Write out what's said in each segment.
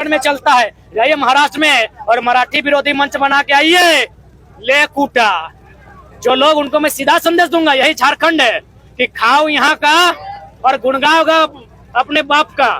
में चलता है, जाइए महाराष्ट्र में और मराठी विरोधी मंच बना के आइए, ले कूटा। जो लोग उनको मैं सीधा संदेश दूंगा, यही झारखंड है कि खाओ यहाँ का और गुणगाओगा अपने बाप का।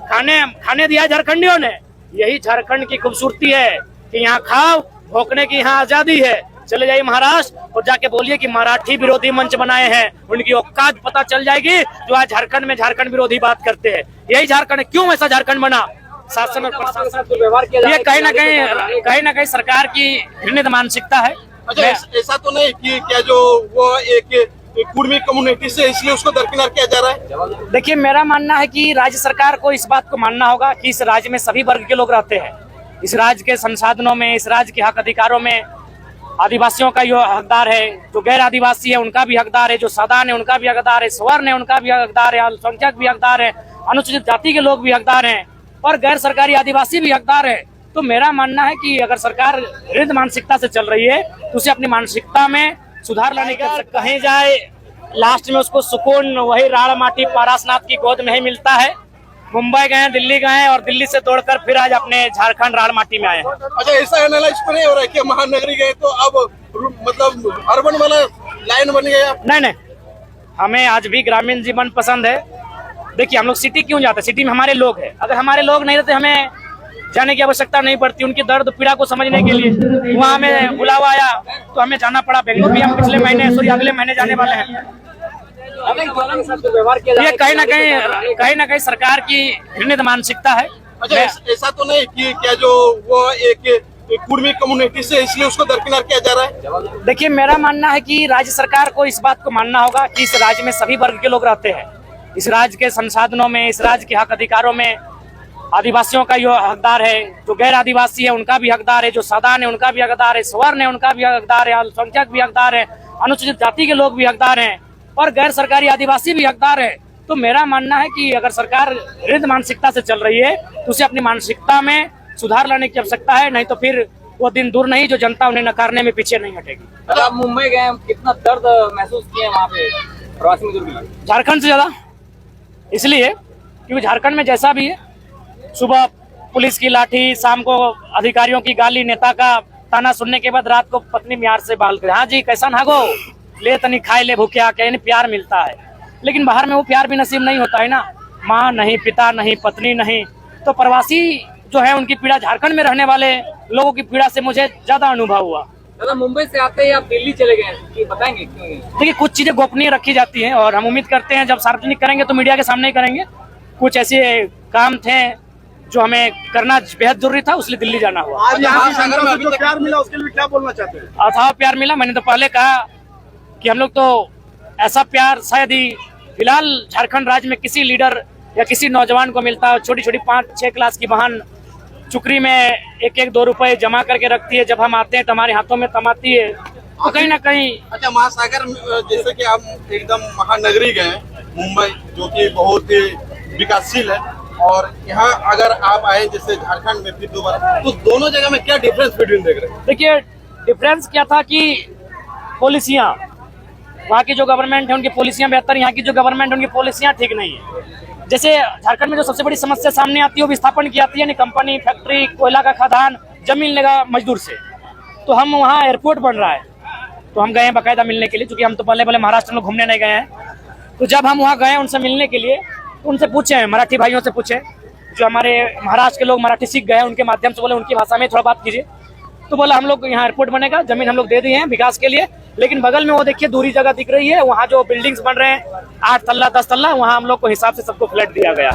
खाने दिया झारखंडियों ने, यही झारखंड की खूबसूरती है कि यहाँ खाओ, भोंकने की यहाँ आजादी है। चले जाइए महाराष्ट्र और जाके बोलिए कि मराठी विरोधी मंच बनाए हैं, उनकी औकात पता चल जाएगी जो आज झारखंड में झारखंड विरोधी बात करते हैं। यही झारखंड है। क्यों ऐसा झारखंड बना? शासन और प्रशासन व्यवहार किया, ये कहीं ना कहीं सरकार की घृणित मानसिकता है। अच्छा, ऐसा तो नहीं कि क्या जो वो एक कुर्मी कम्युनिटी से इसलिए उसको दरकिनार किया जा रहा है? देखिए, मेरा मानना है कि राज्य सरकार को इस बात को मानना होगा कि इस राज्य में सभी वर्ग के लोग रहते हैं। इस राज्य के संसाधनों में, इस राज्य के हक अधिकारों में आदिवासियों का जो हकदार है, जो गैर आदिवासी है उनका भी हकदार है, जो साधारण है उनका भी हकदार है, स्वर्ण है उनका भी हकदार है, अल्पसंख्यक भी हकदार है, अनुसूचित जाति के लोग भी हकदार हैं और गैर सरकारी आदिवासी भी हकदार है। तो मेरा मानना है कि अगर सरकार घृणित मानसिकता से चल रही है तो उसे अपनी मानसिकता में सुधार लाने की आवश्यकता। कहीं जाए लास्ट में उसको सुकून वही राड़ माटी पारसनाथ की गोद में ही मिलता है। मुंबई गए, दिल्ली गए और दिल्ली से दौड़कर फिर आज अपने झारखंड राड़ माटी में आए हैं। अच्छा, ऐसा एनालाइज तो नहीं हो रहा है कि महानगरी गए तो अब मतलब अर्बन वाला लाइन बन गया? नहीं, हमें आज भी ग्रामीण जीवन पसंद है। देखिए, हम लोग सिटी क्यों जाते हैं? सिटी में हमारे लोग हैं। अगर हमारे लोग नहीं रहते हमें जाने की आवश्यकता नहीं पड़ती। उनकी दर्द पीड़ा को समझने के लिए वहाँ हमें बुलावा आया तो हमें जाना पड़ा। बेंगलुरु भी हम पिछले महीने अगले महीने जाने वाले हैं। ये कहीं ना कहीं सरकार की घृणित मानसिकता है। अच्छा, ऐसा तो नहीं कि क्या जो वो एक कुर्मी कम्युनिटी से इसलिए उसको दरकिनार किया जा रहा है? देखिए, मेरा मानना है कि राज्य सरकार को इस बात को मानना होगा कि इस राज्य में सभी वर्ग के लोग रहते हैं। इस राज्य के संसाधनों में, इस राज्य के हक अधिकारों में आदिवासियों का जो हकदार है, जो गैर आदिवासी है उनका भी हकदार है, जो साधारण है उनका भी हकदार है, स्वर्ण है उनका भी हकदार है, अल्पसंख्यक भी हकदार है, अनुसूचित जाति के लोग भी हकदार हैं और गैर सरकारी आदिवासी भी हकदार है। तो मेरा मानना है कि अगर सरकार घृणित मानसिकता से चल रही है तो उसे अपनी मानसिकता में सुधार लाने की आवश्यकता है, नहीं तो फिर वो दिन दूर नहीं जो जनता उन्हें नकारने में पीछे नहीं हटेगी। अच्छा, आप मुंबई गए, कितना दर्द महसूस किए वहाँ पे प्रवासी मजदूर के लिए? झारखंड से ज्यादा, इसलिए क्योंकि झारखंड में जैसा भी है, सुबह पुलिस की लाठी, शाम को अधिकारियों की गाली, नेता का ताना सुनने के बाद रात को पत्नी म्यार से बाल कर, हाँ जी कैसा नागो, ले तनी खाए ले भूखे आके, प्यार मिलता है। लेकिन बाहर में वो प्यार भी नसीब नहीं होता है ना। माँ नहीं, पिता नहीं, पत्नी नहीं। तो प्रवासी जो है उनकी पीड़ा, झारखंड में रहने वाले लोगों की पीड़ा से मुझे ज्यादा अनुभव हुआ। दादा, मुंबई से आते ही आप दिल्ली चले गए, कि बताएंगे क्यों? देखिए, कुछ चीजें गोपनीय रखी जाती हैं और हम उम्मीद करते हैं जब सार्वजनिक करेंगे तो मीडिया के सामने ही करेंगे। कुछ ऐसे काम थे जो हमें करना बेहद जरूरी था, इसलिए दिल्ली जाना हुआ। आज यहाँ की संगठन में जो प्यार मिला उसके लिए क्या बोलना चाहते हैं? अथाह प्यार मिला। मैंने तो पहले कहा कि हम लोग तो ऐसा प्यार शायद ही फिलहाल झारखंड राज्य में किसी लीडर या किसी नौजवान को मिलता है। छोटी छोटी 5-6 क्लास की बहन चुकरी में 1-2 रुपए जमा करके रखती है, जब हम आते हैं तो हमारे हाथों में थमाती है। तो कहीं ना कहीं अच्छा, महासागर जैसे कि आप एकदम महानगरी गए मुंबई, जो कि बहुत ही विकासशील है, और यहाँ अगर आप आए जैसे झारखंड में फिर दोबारा, तो दोनों जगह में क्या डिफरेंस बिटवीन देख रहे हैं? देखिए, डिफरेंस क्या था कि पॉलिसियाँ, वहाँ की जो गवर्नमेंट है उनकी पॉलिसियाँ बेहतर, यहाँ की जो गवर्नमेंट है उनकी पॉलिसियाँ ठीक नहीं है। जैसे झारखंड में जो सबसे बड़ी समस्या सामने आती है वो विस्थापन की आती है, यानी कंपनी, फैक्ट्री, कोयला का खदान, जमीन लेगा मजदूर से। तो हम वहाँ एयरपोर्ट बन रहा है तो हम गए हैं बाकायदा मिलने के लिए, क्योंकि हम तो पहले महाराष्ट्र में घूमने नहीं गए हैं। तो जब हम वहाँ गए उनसे मिलने के लिए तो उनसे पूछे, मराठी भाइयों से पूछे, जो हमारे महाराष्ट्र के लोग मराठी सीख गए हैं उनके माध्यम से बोले उनकी भाषा में थोड़ा बात कीजिए। तो बोला हम लोग यहाँ एयरपोर्ट बनेगा, जमीन हम लोग दे दिए हैं विकास के लिए, लेकिन बगल में वो देखिए दूरी जगह दिख रही है, वहाँ जो बिल्डिंग्स बन रहे हैं 8 तल्ला 10 तल्ला, वहाँ हम लोग को हिसाब से सबको फ्लैट दिया गया।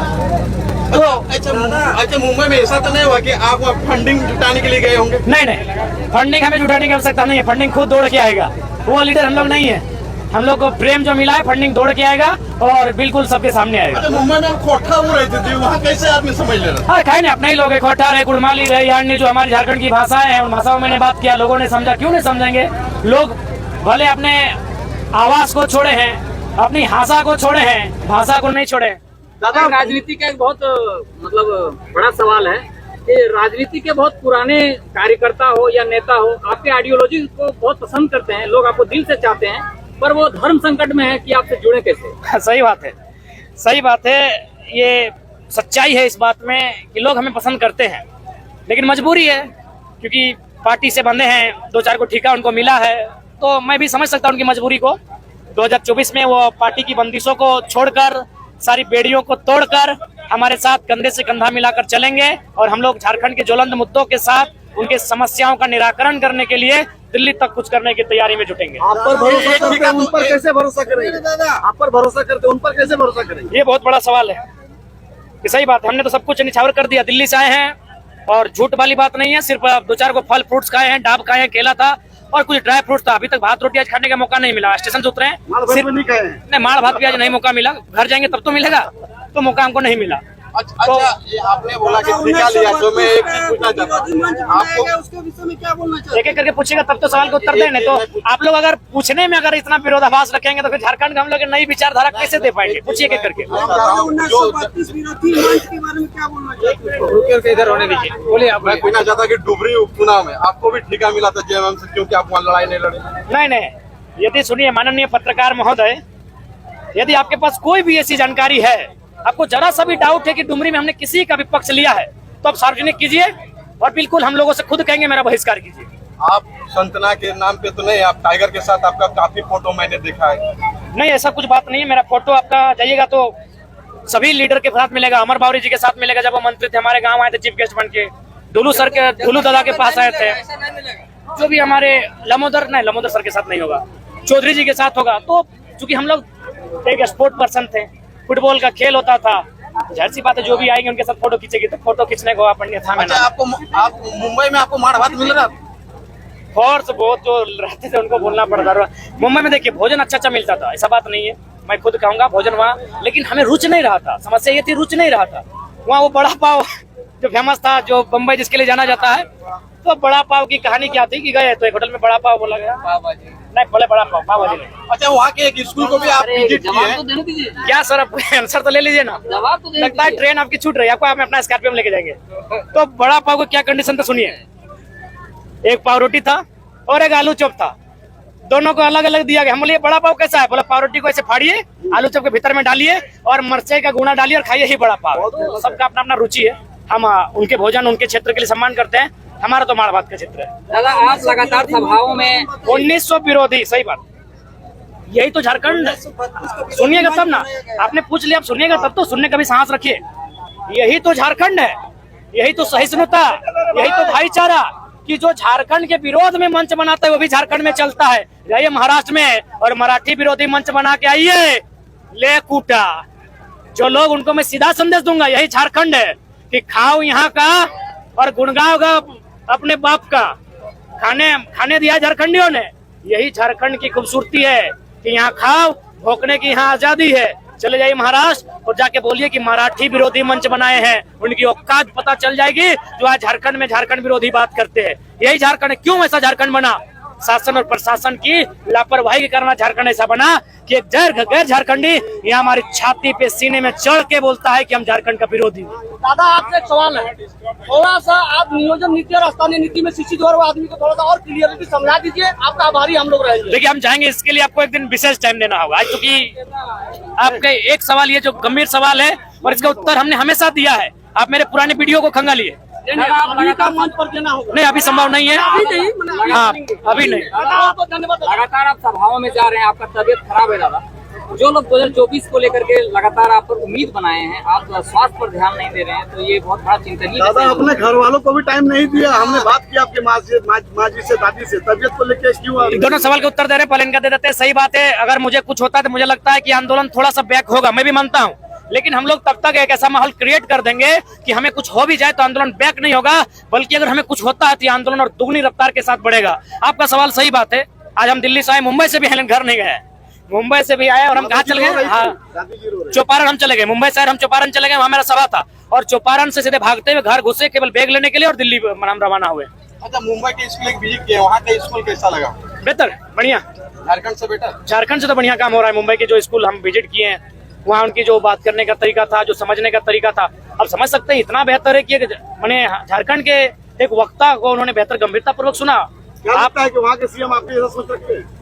तो अच्छा, मुंबई में ऐसा तो नहीं हुआ कि आप फंडिंग जुटाने के लिए गए होंगे? नहीं, फंडिंग हमें जुटाने की आवश्यकता नहीं है। फंडिंग खुद दौड़ के आएगा, वो लीडर हम लोग नहीं है। हम लोग को प्रेम जो मिला है, फंडिंग दौड़ के आएगा और बिल्कुल सबके सामने आएगा। अच्छा, मुंबई में कोठा हो रहे थे, वहाँ कैसे आदमी समझ ले रहा? हाँ, कहीं नहीं, अपने ही लोग है। कोठा रहे, गुड़माली रहे, यानी जो हमारी झारखंड की भाषाएं हैं उन भाषाओं में मैंने बात किया, लोगों ने समझा। क्यों नहीं समझेंगे? लोग भले अपने आवाज को छोड़े हैं, अपनी भाषा को छोड़े हैं, भाषा को नहीं छोड़े। दादा, राजनीति का एक बहुत मतलब बड़ा सवाल है कि राजनीति के बहुत पुराने कार्यकर्ता हो या नेता हो, आपके आइडियोलॉजी को बहुत पसंद करते हैं, लोग आपको दिल से चाहते हैं, पर वो धर्म संकट में है कि आपसे जुड़े कैसे? सही बात है। ये सच्चाई है इस बात में कि लोग हमें पसंद करते हैं, लेकिन मजबूरी है क्योंकि पार्टी से बंधे हैं, 2-4 को ठेका उनको मिला है, तो मैं भी समझ सकता हूँ उनकी मजबूरी को। 2024 में वो पार्टी की बंदिशों को छोड़कर, सारी बेड़ियों को तोड़कर हमारे साथ कंधे से कंधा मिलाकर चलेंगे और हम लोग झारखंड के ज्वलंत मुद्दों के साथ उनके समस्याओं का निराकरण करने के लिए दिल्ली तक कुछ करने की तैयारी में जुटेंगे। आप पर भरोसा करते हैं, उन पर कैसे भरोसा करेंगे? आप पर भरोसा करते हैं, उन पर कैसे भरोसा करेंगे? ये बहुत बड़ा सवाल है। कि सही बात है, हमने तो सब कुछ निछावर कर दिया, दिल्ली से आए हैं और झूठ वाली बात नहीं है। सिर्फ 2-4 को फल फ्रूट्स खाए हैं, डाब खाए हैं, केला था और कुछ ड्राई फ्रूट्स था। अभी तक भात रोटी आज खाने का मौका नहीं मिला। स्टेशन से उतरे सिर्फ नहीं खाए हैं। नहीं, माड़ भात भी आज नहीं मौका मिला। घर जाएंगे तब तो मिलेगा, तो मौका हमको नहीं मिला। अच्छा, ये आपने बोला कि ठेका लिया, तो मैं एक चीज पूछना चाहता हूँ आपको, उसके विषय में क्या बोलना चाहिए? एक एक करके पूछेगा तब तो सवाल को उत्तर देने। तो आप लोग अगर पूछने में अगर इतना विरोधाभास रखेंगे तो फिर झारखंड का हम लोग नई विचारधारा कैसे दे पाएंगे? पूछिए एक एक करके। 1932 विरोधी मंच के बारे में क्या बोलना चाहिए? इधर होने दीजिए, बोलिए आप। मैं पूछना चाहता कि डुबरी उपचुनाव में आपको भी ठेका मिला था जेएमएम से, क्योंकि आप वहाँ लड़ाई नहीं लड़े? नहीं, यदि सुनिए माननीय पत्रकार महोदय, यदि आपके पास कोई भी ऐसी जानकारी है, आपको जरा सा भी डाउट है कि डुमरी में हमने किसी का भी पक्ष लिया है, तो आप सार्वजनिक कीजिए और बिल्कुल हम लोगों से खुद कहेंगे मेरा बहिष्कार कीजिए। आप संतना के नाम पे तो नहीं, आप टाइगर के साथ आपका काफी फोटो मैंने देखा है। नहीं, ऐसा कुछ बात नहीं है। मेरा फोटो आपका जाइएगा तो सभी लीडर के साथ मिलेगा। अमर बावरी जी के साथ मिलेगा, जब वो मंत्री थे, हमारे गाँव आए थे चीफ गेस्ट बन के। ढुलू दादा के पास आए थे, जो भी हमारे लमोदर सर के साथ नहीं होगा, चौधरी जी के साथ होगा। तो चूंकि हम लोग एक स्पोर्ट पर्सन थे, फुटबॉल का खेल होता था, जाहिर सी बात है जो भी आएंगे उनके साथ फोटो खींचेगी, तो फोटो खींचने को आप था। अच्छा, आप मुंबई में आपको माड़ भात मिल रहा? फोर्स बहुत जो रहते थे उनको बोलना पड़ता था। मुंबई में देखिए भोजन अच्छा मिलता था, ऐसा बात नहीं है, मैं खुद कहूंगा भोजन वहाँ, लेकिन हमें रुच नहीं रहा था। समस्या ये थी, रुच नहीं रहा था। वहाँ वो बड़ा पाव जो फेमस था, जो बम्बई जिसके लिए जाना जाता है, तो बड़ा पाव की कहानी क्या थी कि गए तो एक होटल में बड़ा पाव बोला गया, नहीं बोले बड़ा पाव, पाव भाजी नहीं। अच्छा, वहाँ के एक स्कूल को भी आप विजिट किए हैं? क्या सर, आप आंसर तो ले लीजिए ना। लगता है ट्रेन आपकी छूट रही है, आपको आप अपना स्कॉर्पियो में लेके जाएंगे। तो बड़ा पाव को क्या कंडीशन था सुनिए, एक पाव रोटी था और एक आलू चॉप था, दोनों को अलग अलग दिया गया। हम बोले बड़ा पाव कैसा है? बोला पाव रोटी को ऐसे फाड़िए, आलू चॉप के भीतर में डालिए और मिर्ची का गुना डालिए और खाइए, ही बड़ा पाव। तो सबका अपना अपना रुचि है, हम उनके भोजन उनके क्षेत्र के लिए सम्मान करते हैं। हमारा तो माड़ भात का क्षेत्र है। दादा, आप लगातार सभाओं में 1900 विरोधी, सही बात, यही तो झारखंड। सुनिएगा तब ना, आपने पूछ लिया, आप सुनिएगा तब तो, सुनने का भी साहस रखिए। यही तो झारखंड है, यही तो सहिष्णुता, यही तो भाईचारा, कि जो झारखंड के विरोध में मंच बनाता है वो भी झारखंड में चलता है। जाइए महाराष्ट्र में और मराठी विरोधी मंच बना के आइए, ले कूटा। जो लोग, उनको मैं सीधा संदेश दूंगा, यही झारखंड है कि खाओ यहाँ का और गुणगाओगा अपने बाप का। खाने दिया झारखंडियों ने। यही झारखंड की खूबसूरती है कि यहाँ खाओ, भोंकने की यहाँ आजादी है। चले जाइए महाराष्ट्र और जाके बोलिए कि मराठी विरोधी मंच बनाए हैं, उनकी औकात पता चल जाएगी, जो आज झारखंड में झारखंड विरोधी बात करते हैं। यही झारखंड है। क्यों ऐसा झारखंड बना? शासन और प्रशासन की लापरवाही के कारण झारखंड ऐसा बना कि एक गैर झारखंडी यहाँ हमारी छाती पे सीने में चढ़ के बोलता है कि हम झारखंड का विरोधी। दादा, आपसे एक सवाल है, थोड़ा सा आप नियोजन नीति और स्थानीय नीति में शिक्षित और आदमी को थोड़ा सा और क्लियरली समझा दीजिए, आपका आभारी हम लोग रहेंगे। देखिए, हम चाहेंगे, इसके लिए आपको एक दिन विशेष टाइम देना होगा, क्योंकि आपके एक सवाल, ये जो गंभीर सवाल है और इसका उत्तर हमने हमेशा दिया है। आप मेरे पुराने वीडियो को खंगालिए। मंच पर देना होगा। नहीं, अभी संभव नहीं है। हाँ, अभी नहीं। धन्यवाद। लगातार आप सभाओं में जा रहे हैं, आपका तबीयत खराब है दादा। जो लोग 2024 को लेकर के लगातार आप पर उम्मीद बनाए हैं, आप स्वास्थ्य पर ध्यान नहीं दे रहे हैं, तो ये बहुत बड़ा चिंतनीय दादा, अपने घर वालों को भी टाइम नहीं दिया। हमने बात की आपके माँ जी से, दादी से, तबियत को लेकर क्यों? दोनों सवाल के उत्तर दे रहे हैं, पहले इनका दे देते हैं। सही बात है, अगर मुझे कुछ होता है तो मुझे लगता है कि आंदोलन थोड़ा सा बैक होगा, मैं भी मानता हूँ, लेकिन हम लोग तब तक एक ऐसा माहौल क्रिएट कर देंगे कि हमें कुछ हो भी जाए तो आंदोलन बैक नहीं होगा, बल्कि अगर हमें कुछ होता है तो आंदोलन और दुगनी रफ्तार के साथ बढ़ेगा। आपका सवाल सही बात है। आज हम दिल्ली से आए, मुंबई से भी घर नहीं गए, मुंबई से भी आए और हम कहाँ चले गए? हाँ, चौपारण हम चले गए। मुंबई से हम चौपारण चले गए, वहाँ मेरा सभा था, और चौपारण से सीधे भागते हुए घर घुसे केवल बैग लेने के लिए और दिल्ली हम रवाना हुए। अच्छा, मुंबई के स्कूल एक विजिट किया, वहाँ का स्कूल कैसा लगा? बेहतर, बढ़िया। झारखंड से बेटर? झारखंड से तो बढ़िया काम हो रहा है। मुंबई के जो स्कूल हम विजिट किए हैं, वहाँ उनकी जो बात करने का तरीका था, जो समझने का तरीका था, अब समझ सकते हैं इतना बेहतर है कि मैंने झारखंड के एक वक्ता को उन्होंने बेहतर गंभीरता पूर्वक सुना। आप है कि वहाँ के सीएम आपके सोच रखते हैं?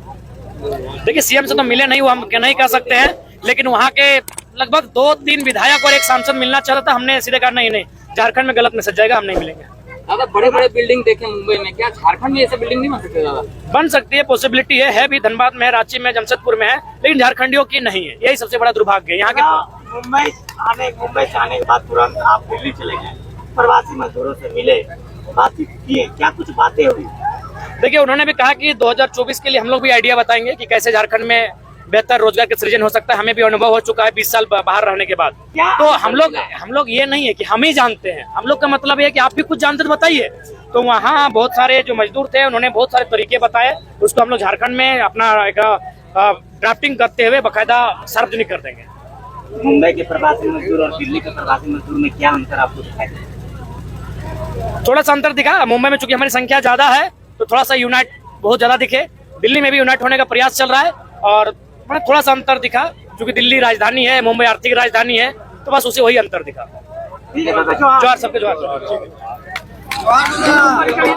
देखिए, सीएम से तो मिले नहीं, वो हम नहीं कह सकते हैं, लेकिन वहाँ के लगभग 2-3 विधायक और एक सांसद मिलना चाहता था, हमने सीधे कहा नहीं, झारखंड में गलत मैसेज जाएगा, हम नहीं मिलेंगे। दादा बड़े बड़े बिल्डिंग देखे मुंबई में, क्या झारखंड में ऐसे बिल्डिंग नहीं बन सकते दादा? बन सकती है, पॉसिबिलिटी है भी, धनबाद में है, रांची में, जमशेदपुर में है, लेकिन झारखंडियों की नहीं है। यही सबसे बड़ा दुर्भाग्य है यहाँ के। मुंबई से आने के बाद तुरंत आप दिल्ली चले गए, प्रवासी मजदूरों से मिले, बातचीत किए, क्या कुछ बातें हुई? देखिए, उन्होंने भी कहा कि 2024 के लिए हम लोग भी आइडिया बताएंगे कि कैसे झारखंड में बेहतर रोजगार का सृजन हो सकता है। हमें भी अनुभव हो चुका है 20 साल बाहर रहने के बाद। तो हम लोग ये नहीं है कि हम ही जानते हैं, हम लोग का मतलब ये है कि आप भी कुछ जानते तो बताइए। तो वहाँ बहुत सारे जो मजदूर थे उन्होंने बहुत सारे तरीके बताए, उसको हम लोग झारखंड में अपना एक ड्राफ्टिंग करते हुए बाकायदा सार्वजनिक कर देंगे। मुंबई के प्रवासी मजदूर और दिल्ली के प्रवासी मजदूर में क्या अंतर आपको दिखाई देता? थोड़ा सा अंतर दिखा। मुंबई में चूंकि हमारी संख्या ज्यादा है तो थोड़ा सा यूनाइट बहुत ज्यादा दिखे। दिल्ली में भी यूनाइट होने का प्रयास चल रहा है और थोड़ा सा अंतर दिखा, क्योंकि दिल्ली राजधानी है, मुंबई आर्थिक राजधानी है, तो बस उसे वही अंतर दिखा। ठीक है, जोहार सबके जोहार।